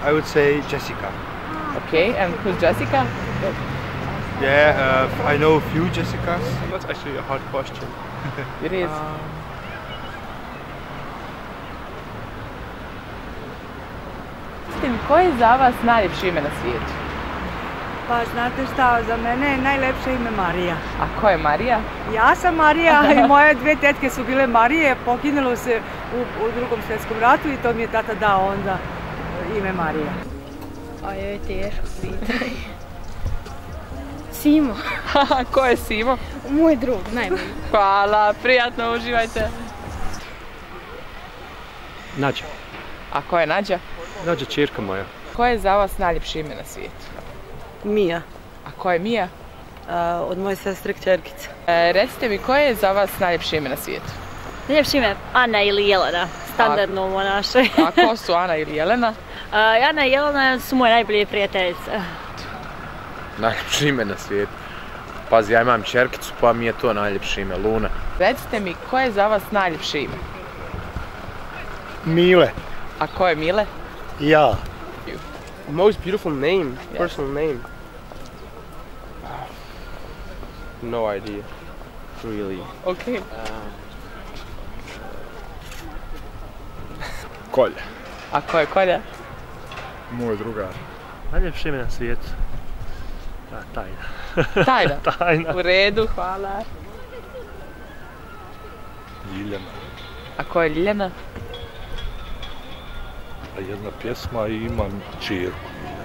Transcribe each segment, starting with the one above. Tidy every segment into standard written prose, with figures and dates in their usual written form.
I would say Jessica. Okay, and who's Jessica? Yeah, I know a few Jessicas. That's actually a hard question. It is. Koje je za vas najljepše ime na svijetu? Pa znate šta, za mene je najlepše ime Marija. A ko je Marija? Ja sam Marija i moje dvije tetke su bile Marije, poginulo se u Drugom svjetskom ratu i to mi je tata dao onda ime Marija. A joj je teško pitanje. Simo. Ko je Simo? Moj drug, najbolji. Hvala, prijatno, uživajte. Nađa. A ko je Nađa? Nađa ćerka moja. Koje je za vas najljepše ime na svijetu? Mija, A ko je Mija? od moje sestre kćerkice. Recite mi, koje je za vas najljepše ime na svijetu? Najljepše ime Ana ili Jelena, standardno ovo naše. A ko su Ana ili Jelena? Ana i Jelena su moje najbolje prijateljice. Najljepše ime na svijetu. Pazi, ja imam ćerkicu pa mi je to najljepše ime, Luna. Recite mi, koje je za vas najljepše ime? Mile. A ko je Mile? Ja. Most beautiful name, personal name. No idea. Really. Okay. Kolja. A ko je Kolja? Moj drugar. Najljepše ime na svijetu. Tajna. Tajna? Tajna. U redu, hvala. Ljiljana. A ko je Ljiljana? Jedna pjesma i imam ćerku Ljiljanu.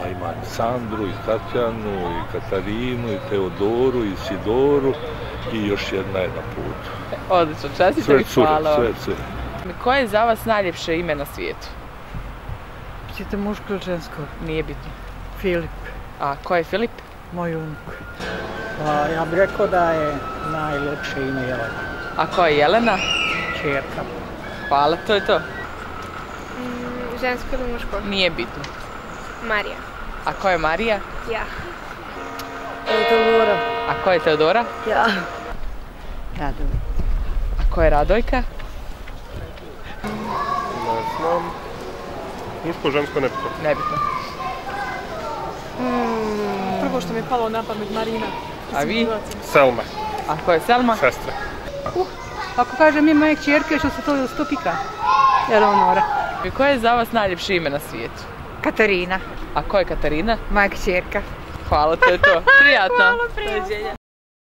A imam i Sandru, i Tatjanu, i Katarinu, i Teodoru, i Sidoru i još jedna je na putu. Odlično, čestite mi, hvala. Sve cure. Koje je za vas najljepše ime na svijetu? Čite muško ili žensko? Nije bitno. Filip, A ko je Filip? moj unuk. Ja bih rekao da je najljepše ime Jelena. A ko je Jelena? Čerka. Hvala, to je to. Žensko ili muško? Nije bitno. Marija. A ko je Marija? Ja. Teodora. A ko je Teodora? Ja. Radovik. A ko je Radojka? Ne znam. Muško, žensko, nebitno. Nebitno. Prvo što mi je palo na pamet Marina. A vi? Selma. A ko je Selma? Sestra. Ako kažem ime moje kćerke, što se to pika? Eleonora. I koje je za vas najljepše ime na svijetu? Katarina, A ko je Katarina? moja kćerka. Hvala, to je to. Prijatno. Hvala, prijatno.